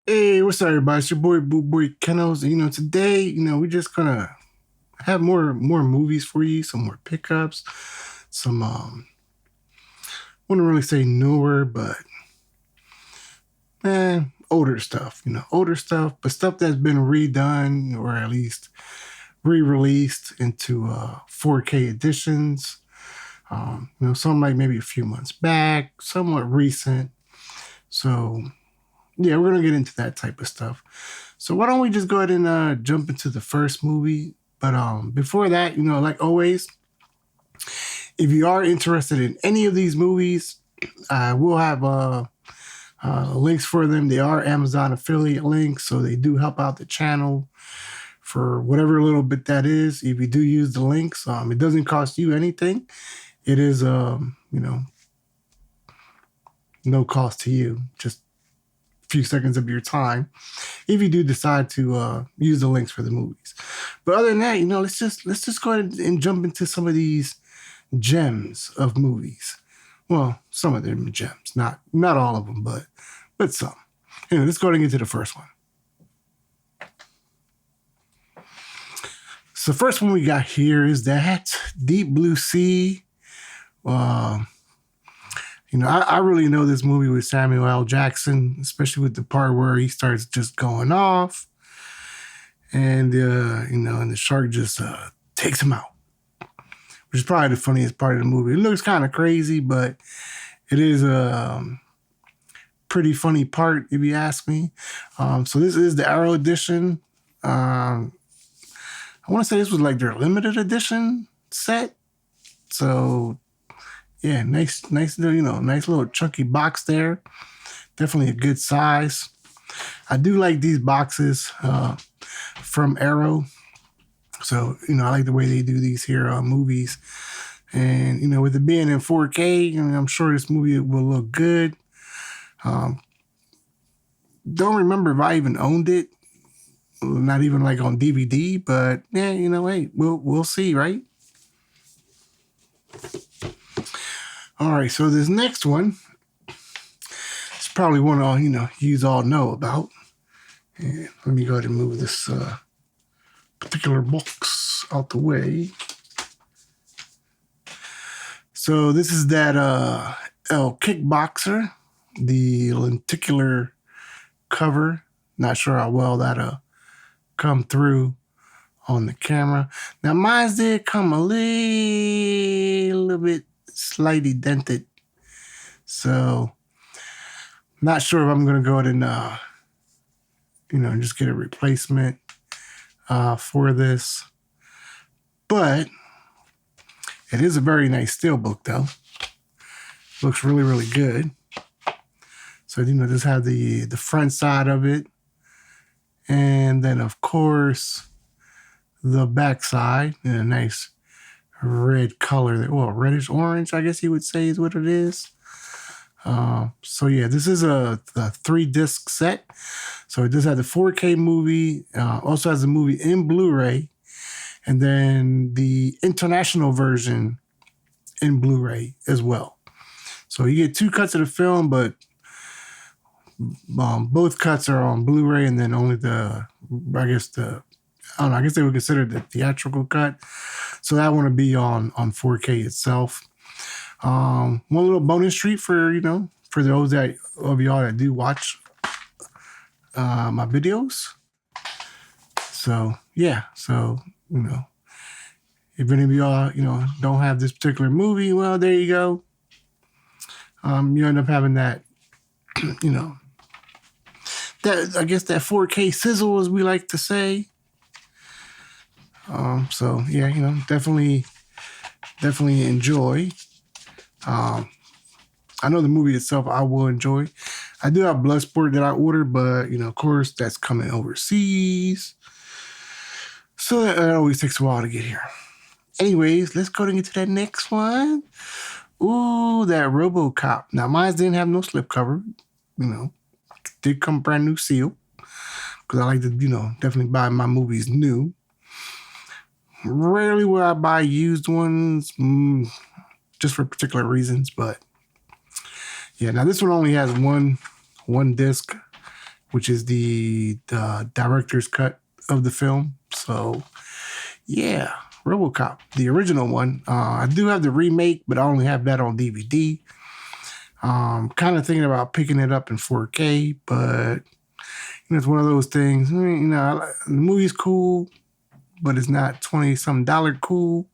Hey, what's up, everybody? It's your boy Boo Boy Kennels. Today, we're just gonna have more movies for you, some more pickups, some wouldn't really say newer, but older stuff. Older stuff, but stuff that's been redone or at least re-released into 4K editions. Some like maybe a few months back, somewhat recent. So yeah, we're gonna get into that type of stuff. So why don't we just go ahead and jump into the first movie? But before that, like always, if you are interested in any of these movies, I will have links for them. They are Amazon affiliate links, so they do help out the channel for whatever little bit that is. If you do use the links, it doesn't cost you anything. It is, no cost to you. Just few seconds of your time if you do decide to use the links for the movies. But other than that, let's just go ahead and jump into some of these gems of movies. Well, some of them gems, not all of them, but some. Anyway, let's go ahead and get to the first one. So the first one we got here is that Deep Blue Sea. I really know this movie with Samuel L. Jackson, especially with the part where he starts just going off, and and the shark just takes him out, which is probably the funniest part of the movie. It looks kind of crazy, but it is a pretty funny part, if you ask me. So this is the Arrow edition. I want to say this was like their limited edition set. So yeah, nice little chunky box there. Definitely a good size. I do like these boxes from Arrow. So, I like the way they do these here movies. And, with it being in 4K, I'm sure this movie will look good. Don't remember if I even owned it. Not even like on DVD, but yeah, hey, we'll see, right? All right, so this next one is probably one all you all know about. And let me go ahead and move this particular box out the way. So this is that Kickboxer, the lenticular cover. Not sure how well that'll come through on the camera. Now mine did come a little bit slightly dented, so not sure if I'm gonna go ahead and just get a replacement for this, but it is a very nice steelbook though. Looks really good. So this has the front side of it, and then of course the back side in a nice red color. Well, reddish orange, I guess you would say is what it is. So yeah, this is a 3-disc set. So it does have the 4K movie, also has the movie in Blu-ray, and then the international version in Blu-ray as well. So you get 2 cuts of the film, but both cuts are on Blu-ray, and then only I guess they would consider the theatrical cut. So that one would be on 4K itself. One little bonus treat for those of y'all that do watch my videos. So yeah, if any of y'all don't have this particular movie, well, there you go. You end up having that that, I guess, that 4K sizzle, as we like to say. So yeah, definitely enjoy. I know the movie itself I will enjoy. I do have Bloodsport that I ordered, but of course that's coming overseas, so that always takes a while to get here. Anyways, let's go and get to that next one. Ooh, that RoboCop. Now mine didn't have no slipcover. Did come brand new seal, because I like to definitely buy my movies new. Rarely will I buy used ones, just for particular reasons. But yeah, now this one only has one disc which is the director's cut of the film. So, yeah, RoboCop, the original one. I do have the remake, but I only have that on DVD. Kind of thinking about picking it up in 4K, but it's one of those things. The movie's cool, but it's not $20-something cool.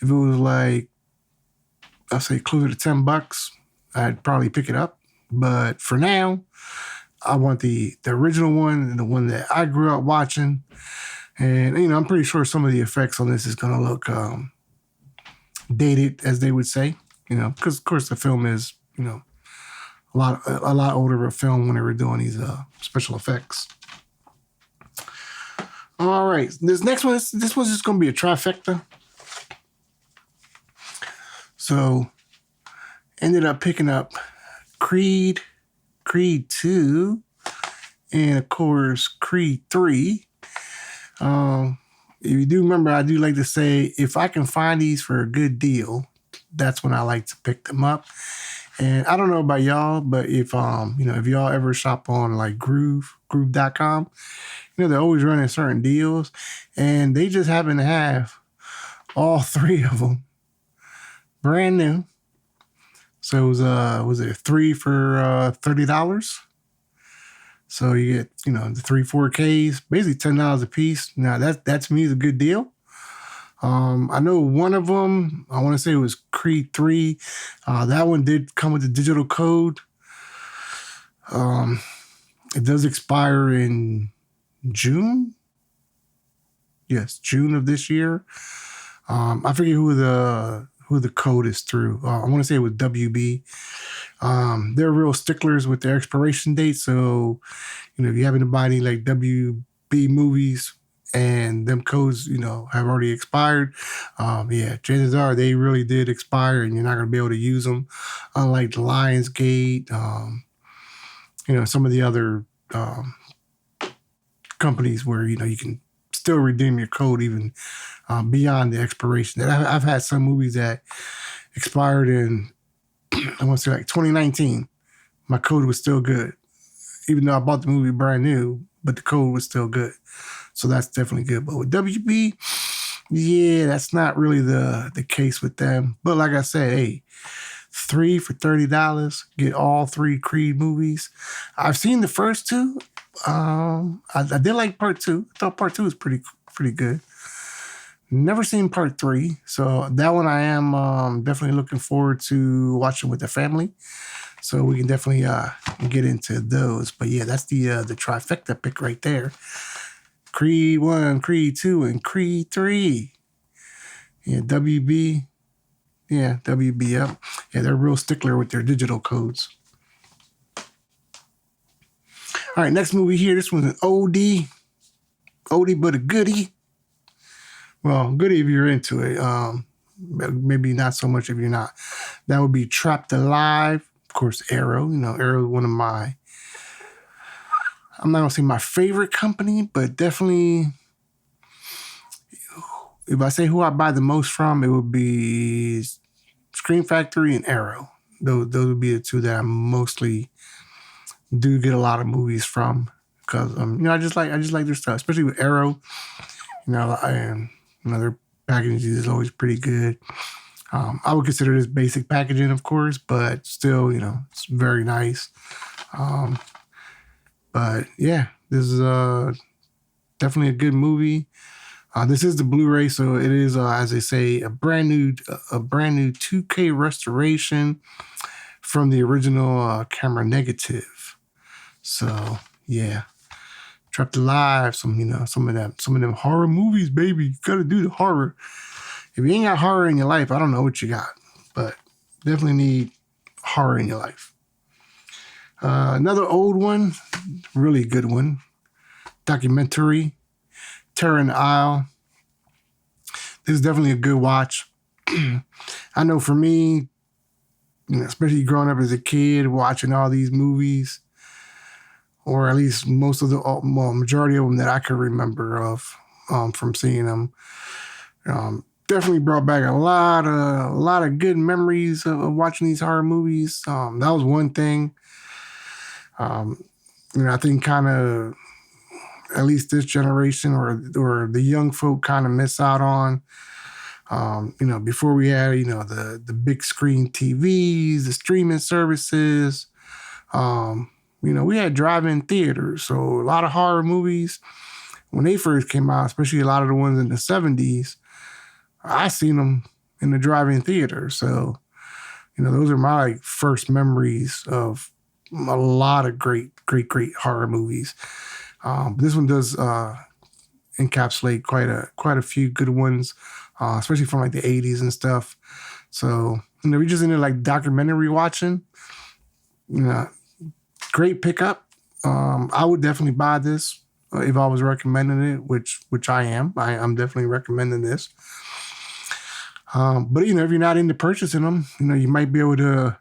If it was like, I'll say closer to $10, I'd probably pick it up. But for now, I want the original one and the one that I grew up watching. And, I'm pretty sure some of the effects on this is going to look dated, as they would say, because, of course, the film is, a lot older of a film when they were doing these special effects. All right. This next one, this one's just going to be a trifecta. So, ended up picking up Creed 2, and of course, Creed 3. If you do remember, I do like to say, if I can find these for a good deal, that's when I like to pick them up. And I don't know about y'all, but if y'all ever shop on like groove.com, they're always running certain deals, and they just happen to have all three of them brand new. So it was it 3 for $30? So you get, the 3 4Ks, basically $10 a piece. Now that to me is a good deal. I know one of them, I want to say it was Creed 3. That one did come with a digital code. It does expire in June. Yes, June of this year. I forget who the code is through. I want to say it was WB. They're real sticklers with their expiration date. So, if you happen to buy any like WB movies and them codes, have already expired, chances are they really did expire and you're not going to be able to use them. Unlike the Lionsgate, some of the other companies where, you can still redeem your code even beyond the expiration. I've had some movies that expired in, I want to say like 2019. My code was still good. Even though I bought the movie brand new, but the code was still good. So that's definitely good. But with WB, yeah, that's not really the case with them. But like I said, hey, 3 for $30, get all 3 Creed movies. I've seen the first 2. I did like part 2. I thought part 2 was pretty good. Never seen part 3, so that one I am definitely looking forward to watching with the family. So we can definitely get into those. But yeah, that's the trifecta pick right there. Creed 1, Creed 2, and Creed 3. Yeah, WB. Yeah, WB, yep. Yeah, they're real stickler with their digital codes. All right, next movie here. This one's an oldie. Oldie but a goodie. Well, goodie if you're into it. Maybe not so much if you're not. That would be Trapped Alive. Of course, Arrow. Arrow is one of my, I'm not going to say my favorite company, but definitely, if I say who I buy the most from, it would be Scream Factory and Arrow. Those would be the two that I mostly do get a lot of movies from, because I just like their stuff, especially with Arrow. Their packaging is always pretty good. I would consider this basic packaging, of course, but still, it's very nice. But yeah, this is definitely a good movie. This is the Blu-ray, so it is, as they say, a brand new 2K restoration from the original camera negative. So yeah, Trapped Alive, some of them horror movies, baby. You gotta do the horror. If you ain't got horror in your life, I don't know what you got, but definitely need horror in your life. Another old one, really good one, documentary, Terror in the Isle. This is definitely a good watch. I know for me, especially growing up as a kid, watching all these movies, or at least most of the majority of them that I could remember of from seeing them, definitely brought back a lot of good memories of watching these horror movies. That was one thing. I think kind of at least this generation or the young folk kind of miss out on. Before we had, the big screen TVs, the streaming services, we had drive-in theaters. So a lot of horror movies, when they first came out, especially a lot of the ones in the 70s, I seen them in the drive-in theater. So, those are my first memories of a lot of great horror movies. This one does encapsulate quite a few good ones, especially from like the 80s and stuff. So, we just into like documentary watching. Great pickup. I would definitely buy this if I was recommending it, which I am. I'm definitely recommending this. But if you're not into purchasing them, you might be able to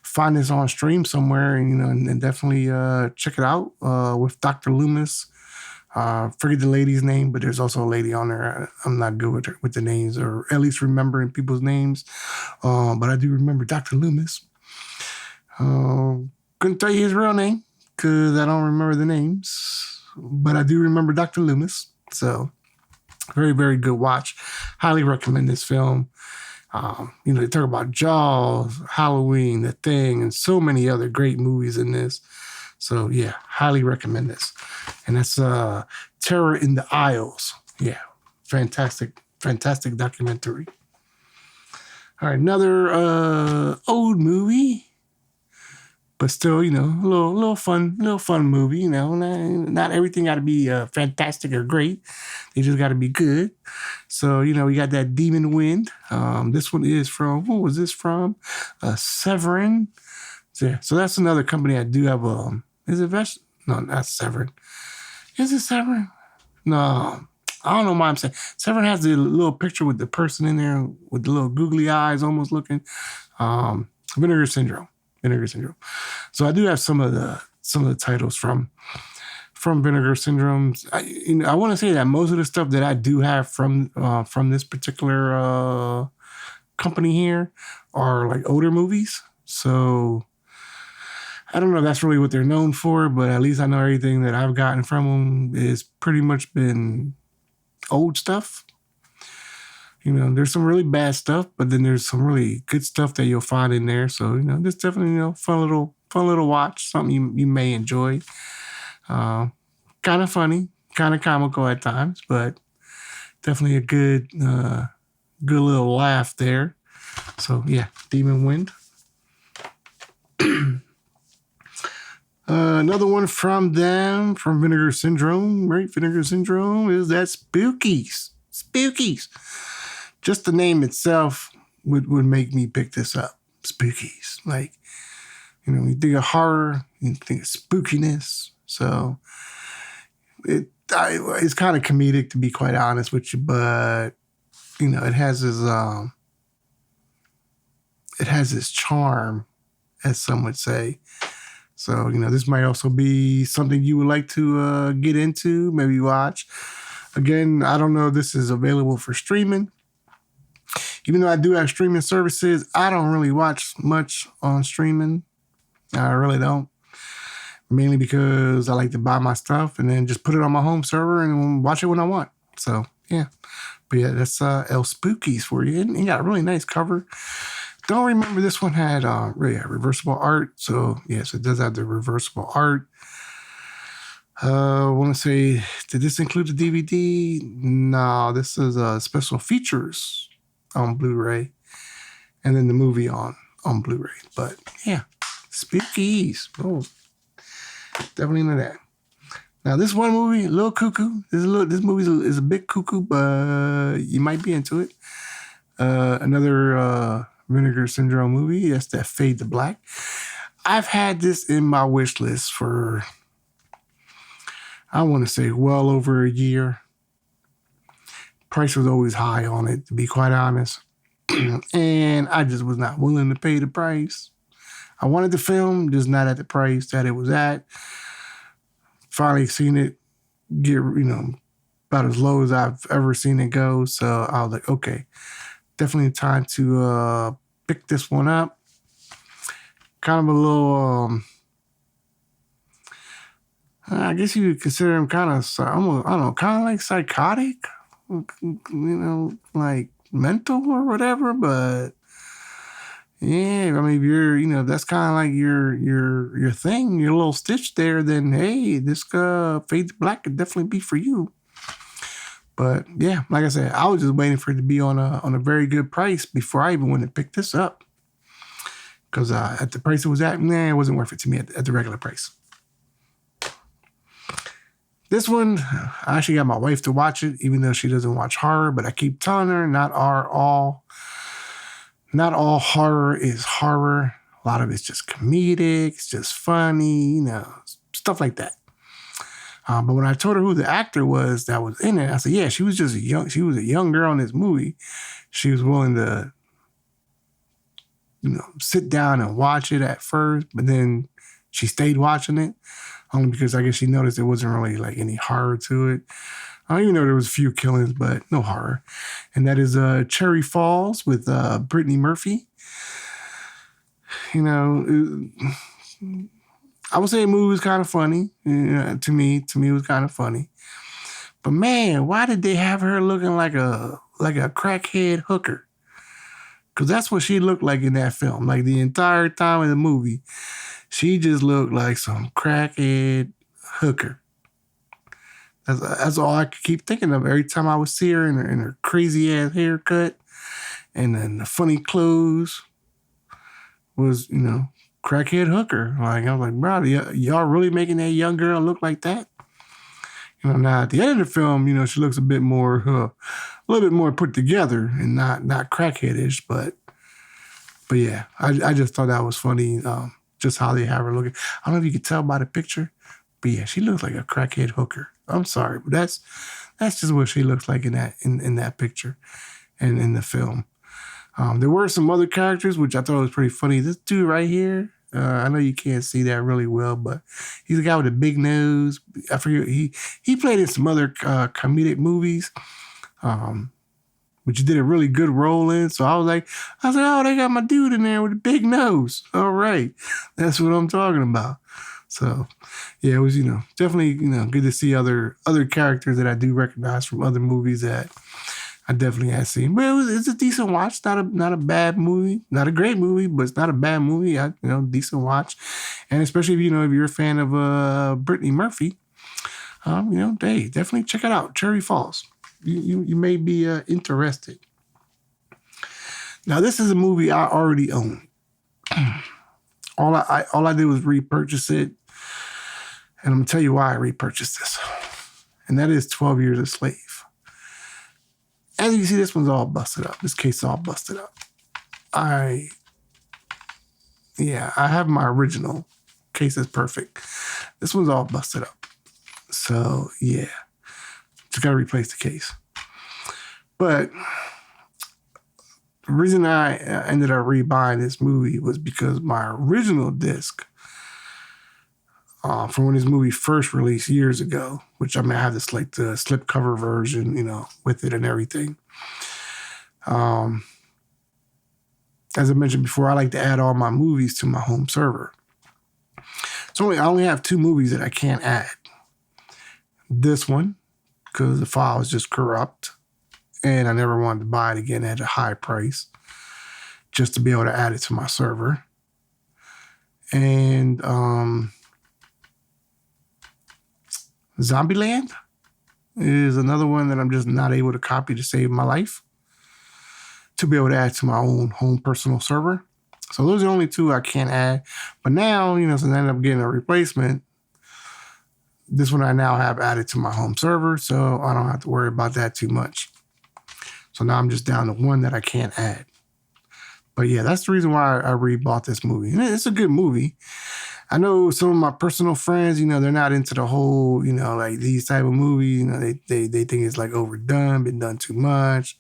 find this on stream somewhere, and definitely check it out with Dr. Loomis. Forget the lady's name, but there's also a lady on there. I'm not good with the names, or at least remembering people's names. But I do remember Dr. Loomis. Couldn't tell you his real name because I don't remember the names, but I do remember Dr. Loomis. So very, very good watch. Highly recommend this film. They talk about Jaws, Halloween, The Thing, and so many other great movies in this. So yeah, highly recommend this. And that's Terror in the Isles. Yeah, fantastic documentary. All right, another old movie, but still, a little fun movie. Not everything got to be fantastic or great. They just got to be good. So, we got that Demon Wind. This one is from, what was this from? Severin. So that's another company I do have. Is it No, not Severin. Is it Severin? No, I don't know why I'm saying. Severin has the little picture with the person in there with the little googly eyes almost looking. Vinegar Syndrome. So I do have some of the titles from Vinegar Syndrome. I want to say that most of the stuff that I do have from this particular company here are like older movies. So I don't know if that's really what they're known for, but at least I know everything that I've gotten from them is pretty much been old stuff. There's some really bad stuff, but then there's some really good stuff that you'll find in there. So, just definitely, fun little watch, something you may enjoy. Kind of funny, kind of comical at times, but definitely a good little laugh there. So yeah, Demon Wind. Another one from them, from Vinegar Syndrome, right? Vinegar Syndrome is that Spookies. Just the name itself would make me pick this up. Spookies. Like, you think of horror, you think of spookiness. So it's kind of comedic, to be quite honest with you, but it has this charm, as some would say. So, this might also be something you would like to get into, maybe watch. Again, I don't know if this is available for streaming. Even though I do have streaming services, I don't really watch much on streaming. I really don't. Mainly because I like to buy my stuff and then just put it on my home server and watch it when I want. So, yeah. But yeah, that's El Spookies for you. And it got a really nice cover. Don't remember this one had reversible art. So, yes, it does have the reversible art. I want to say, did this include the DVD? No, this is special features on Blu-ray. And then the movie on Blu-ray. But, yeah, Spookies. Oh, definitely into that. Now, this one movie, a little cuckoo. This movie is a bit cuckoo, but you might be into it. Another Vinegar Syndrome movie. That's that Fade to Black. I've had this in my wish list for, I want to say, well over a year. Price was always high on it, to be quite honest. And I just was not willing to pay the price. I wanted the film, just not at the price that it was at. Finally seen it get, about as low as I've ever seen it go. So I was like, okay, definitely time to pick this one up. Kind of a little, I guess you would consider him kind of, almost, I don't know, kind of like psychotic, like mental or whatever. But yeah, I mean, if you're, that's kind of like your thing, your little stitch there, then hey, this Fade to Black could definitely be for you. But yeah, like I said, I was just waiting for it to be on a very good price before I even went and picked this up. Because at the price it was at, it wasn't worth it to me at the regular price. This one, I actually got my wife to watch it, even though she doesn't watch horror. But I keep telling her not all horror is horror. A lot of it's just comedic, it's just funny, stuff like that. But when I told her who the actor was that was in it, I said, yeah, she was a young girl in this movie. She was willing to, sit down and watch it at first, but then she stayed watching it only because I guess she noticed there wasn't really like any horror to it. I even know there was a few killings, but no horror. And that is Cherry Falls with Brittany Murphy. I would say the movie was kind of funny. To me, it was kind of funny. But man, why did they have her looking like a crackhead hooker? Because that's what she looked like in that film. Like the entire time of the movie, she just looked like some crackhead hooker. That's all I could keep thinking of every time I would see her in her crazy ass haircut and then the funny clothes was, crackhead hooker. Like, I was like, bro, y'all really making that young girl look like that? Now at the end of the film, she looks a little bit more put together and not crackheadish, but yeah, I just thought that was funny. Just how they have her looking. I don't know if you could tell by the picture, but yeah, she looks like a crackhead hooker. I'm sorry, but that's just what she looks like in that picture and in the film. There were some other characters which I thought was pretty funny. This dude right here, I know you can't see that really well, but he's a guy with a big nose. I forget, he played in some other comedic movies, which he did a really good role in. So I was like, oh, they got my dude in there with a big nose. All right, that's what I'm talking about. So yeah, it was definitely good to see other characters that I do recognize from other movies that I definitely had seen. But it's a decent watch. Not a bad movie. Not a great movie, but it's not a bad movie. Decent watch. And especially if you're a fan of Brittany Murphy, hey, definitely check it out. Cherry Falls. You may be interested. Now this is a movie I already own. All I did was repurchase it, and I'm gonna tell you why I repurchased this. And that is 12 Years a Slave. As you can see, this one's all busted up. This case is all busted up. I have my original case is perfect. This one's all busted up. So yeah, just gotta replace the case. But the reason I ended up rebuying this movie was because my original disc from when this movie first released years ago, which I have this like the slipcover version, with it and everything. As I mentioned before, I like to add all my movies to my home server. So I only have 2 movies that I can't add. This one, because the file is just corrupt, and I never wanted to buy it again at a high price, just to be able to add it to my server. And Zombieland is another one that I'm just not able to copy to save my life, to be able to add to my own home personal server. So those are the only 2 I can't add. But now, since I ended up getting a replacement, this one I now have added to my home server, so I don't have to worry about that too much. So now I'm just down to 1 that I can't add. But yeah, that's the reason why I rebought this movie. And it's a good movie. I know some of my personal friends, they're not into the whole, like these type of movies. They think it's like overdone, been done too much,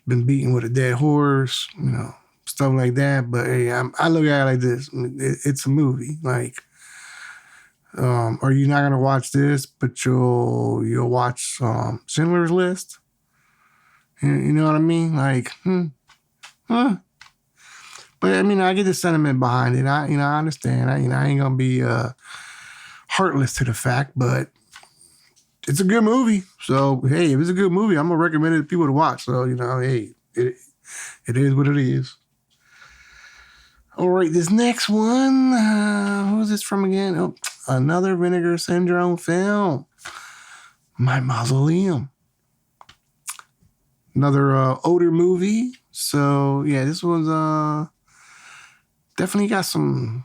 been beaten with a dead horse, stuff like that. But hey, I look at it like this. It's a movie. Like, are you not gonna watch this, but you'll watch Schindler's List? You know what I mean? Like, But I mean, I get the sentiment behind it. I understand. I ain't gonna be heartless to the fact, but it's a good movie. So, hey, if it's a good movie, I'm going to recommend it to people to watch. So, hey, it is what it is. All right, this next one, who's this from again? Oh, another Vinegar Syndrome film. My Mausoleum. Another older movie. So, yeah, this one's definitely got some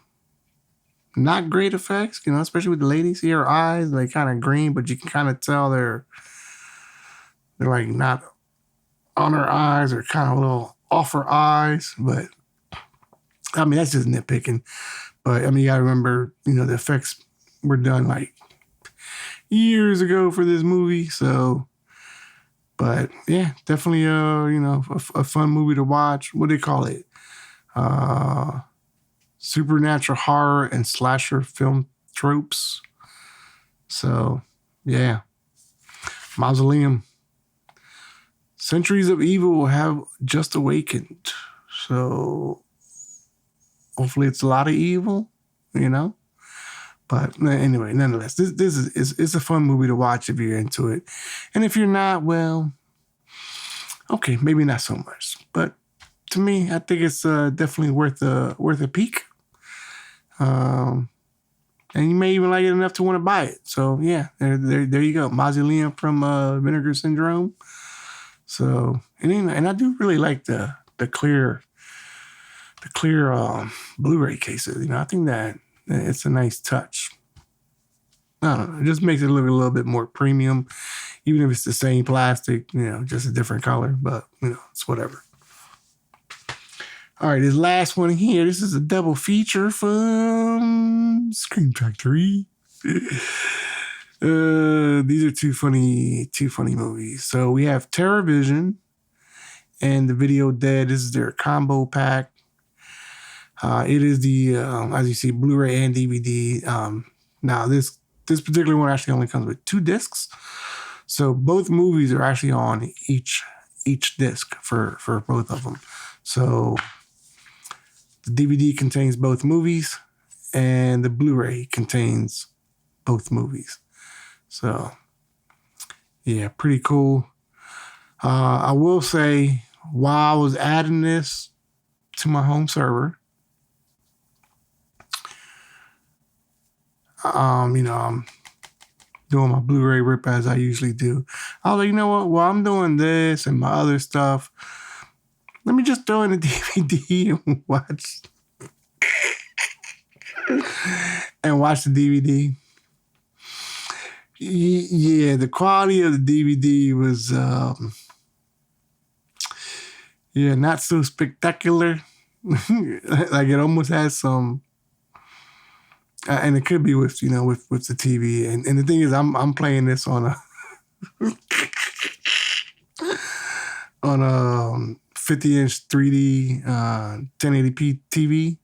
not great effects, especially with the ladies. See her eyes, like kind of green, but you can kind of tell they're like not on her eyes or kind of a little off her eyes. But I mean, that's just nitpicking. But I mean, you gotta remember, the effects were done like years ago for this movie. So, but yeah, definitely a fun movie to watch. What do they call it? Supernatural horror and slasher film tropes. So, yeah. Mausoleum. Centuries of evil have just awakened. So, hopefully it's a lot of evil, But anyway, nonetheless, this is it's a fun movie to watch if you're into it. And if you're not, well, okay, maybe not so much. But to me, I think it's definitely worth a peek. And you may even like it enough to want to buy it. So yeah, there you go. Mausoleum from Vinegar Syndrome. So and I do really like the clear Blu-ray cases. I think that it's a nice touch. I don't know. It just makes it look a little bit more premium, even if it's the same plastic, just a different color. But it's whatever. All right, this last one here. This is a double feature from Scream Factory. These are two funny movies. So we have TerrorVision and The Video Dead. This is their combo pack. It is the as you see, Blu-ray and DVD. Now this particular one actually only comes with 2 discs, so both movies are actually on each disc for both of them. So the DVD contains both movies, and the Blu-ray contains both movies. So, yeah, pretty cool. I will say, while I was adding this to my home server, I'm doing my Blu-ray rip as I usually do. I was like, you know what? While I'm doing this and my other stuff, let me just throw in the DVD and watch the DVD. Yeah, the quality of the DVD was, not so spectacular. Like it almost has some, and it could be with the TV. And the thing is, I'm playing this on a on a 50-inch 3D 1080p TV.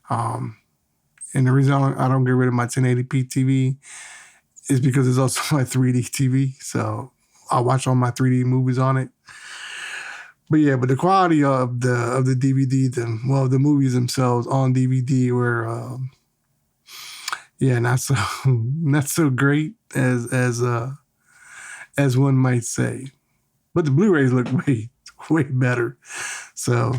And the reason I don't get rid of my 1080p TV is because it's also my 3D TV. So I watch all my 3D movies on it. But yeah, the quality of the DVD, the movies themselves on DVD were not so great as one might say. But the Blu-rays look way better. So,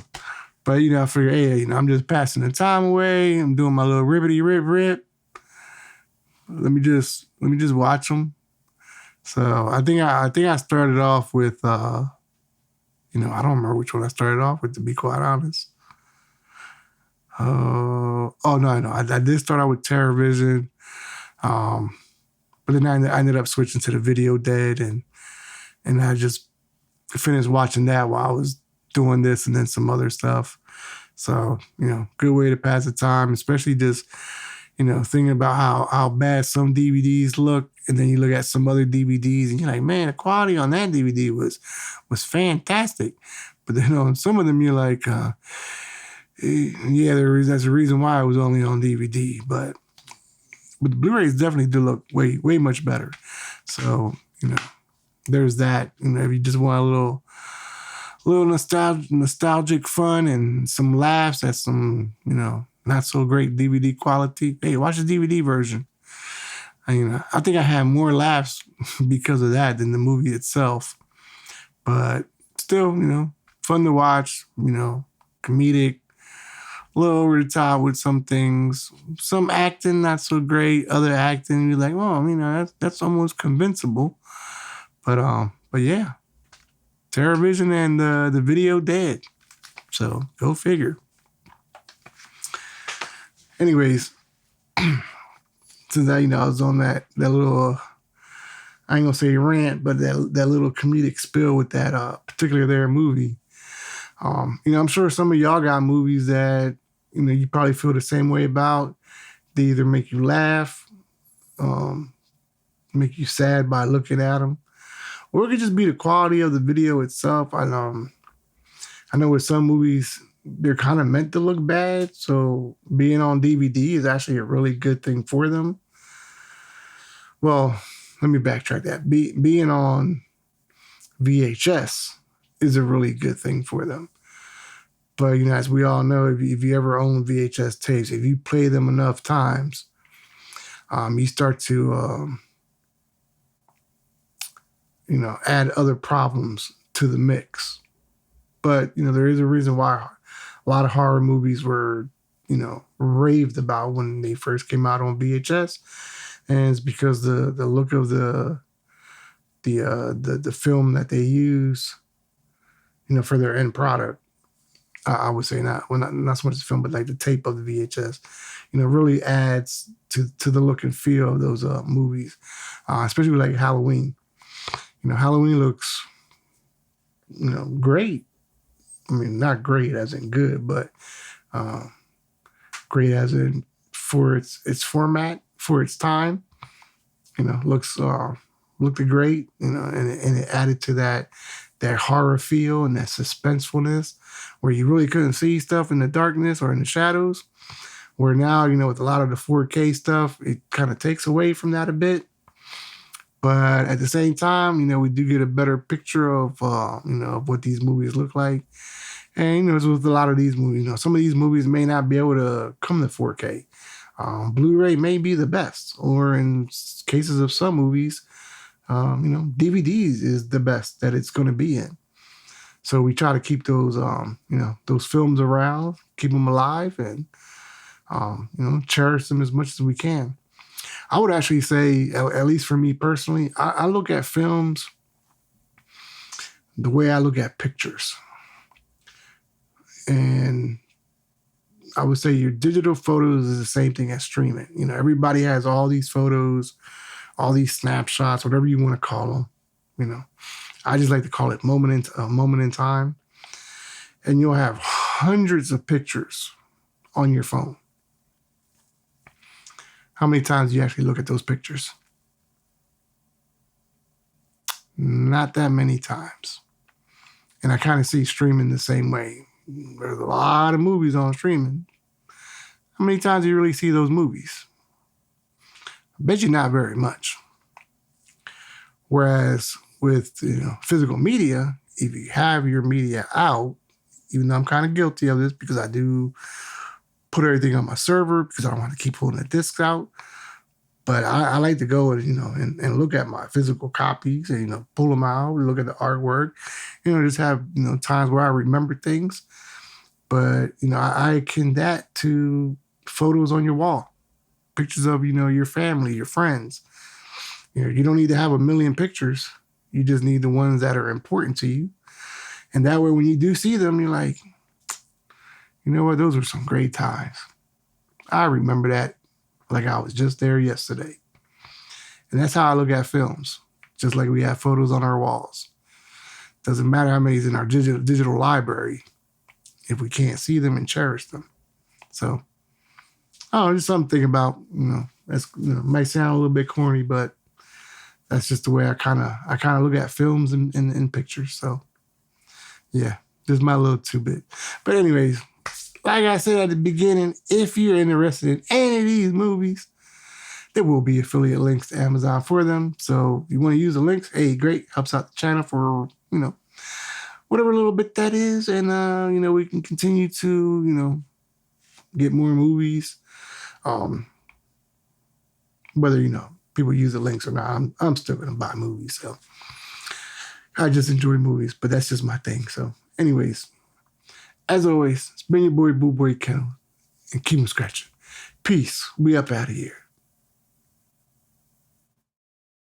but I figure, hey, I'm just passing the time away. I'm doing my little ribbity rip. Let me just watch them. So I think I started off with I don't remember which one I started off with, to be quite honest. No, I did start out with TerrorVision, but then I ended up switching to The Video Dead, and I just finished watching that while I was doing this and then some other stuff. So good way to pass the time, especially just thinking about how bad some DVDs look, and then you look at some other DVDs and you're like, man, the quality on that DVD was fantastic. But then on some of them you're like, that's the reason why it was only on DVD. But the Blu-rays definitely do look way much better. So there's that. If you just want a little nostalgic fun and some laughs at some not so great DVD quality, hey, watch the DVD version. I think I had more laughs because of that than the movie itself. But still, fun to watch, comedic, a little over the top with some things. Some acting, not so great. Other acting, you're like, oh, that's almost convincible. But yeah, TerrorVision and the video dead. So go figure. Anyways, since I was on that little, I ain't gonna say rant, but that little comedic spill with that particular their movie. I'm sure some of y'all got movies that you probably feel the same way about. They either make you laugh, make you sad by looking at them, or it could just be the quality of the video itself. I know with some movies they're kind of meant to look bad, so being on DVD is actually a really good thing for them. Well, let me backtrack that. Being on VHS is a really good thing for them. But, as we all know, if you ever own VHS tapes, if you play them enough times, you start to, add other problems to the mix. But, there is a reason why a lot of horror movies were, raved about when they first came out on VHS. And it's because the look of the film that they use, for their end product. I would say not so much the film, but like the tape of the VHS, really adds to the look and feel of those movies, especially like Halloween. Halloween looks, great. I mean, not great as in good, but great as in for its format, for its time. Looked great. And it added to that horror feel and that suspensefulness, where you really couldn't see stuff in the darkness or in the shadows. Where now, with a lot of the 4K stuff, it kind of takes away from that a bit. But at the same time, we do get a better picture of, of what these movies look like. And, it's with a lot of these movies, some of these movies may not be able to come to 4K. Blu-ray may be the best, or in cases of some movies, DVDs is the best that it's going to be in. So we try to keep those, those films around, keep them alive, and, cherish them as much as we can. I would actually say, at least for me personally, I look at films the way I look at pictures. And I would say your digital photos is the same thing as streaming. Everybody has all these photos, all these snapshots, whatever you want to call them. I just like to call it a moment in time. And you'll have hundreds of pictures on your phone. How many times do you actually look at those pictures? Not that many times. And I kind of see streaming the same way. There's a lot of movies on streaming. How many times do you really see those movies? I bet you not very much. Whereas with physical media, if you have your media out, even though I'm kind of guilty of this because I do put everything on my server because I don't want to keep pulling the discs out. But I like to go and, and look at my physical copies and, pull them out, look at the artwork, just have, times where I remember things. But, I akin that to photos on your wall, pictures of, your family, your friends. You don't need to have a million pictures. You just need the ones that are important to you. And that way, when you do see them, you're like, you know what? Those were some great times. I remember that like I was just there yesterday. And that's how I look at films, just like we have photos on our walls. Doesn't matter how many's in our digital library if we can't see them and cherish them. So, just something to think about. That's might sound a little bit corny, but that's just the way I kind of look at films and pictures. So, yeah, just my little 2-bit. But anyways, like I said at the beginning, if you're interested in any of these movies, there will be affiliate links to Amazon for them. So if you want to use the links, hey, great. Helps out the channel for, whatever little bit that is. And, we can continue to, get more movies. Whether, people use the links or not. I'm still going to buy movies. So I just enjoy movies, but that's just my thing. So anyways, as always, it's been your boy, Boo Boy Kennel, and keep them scratching. Peace. We up out of here.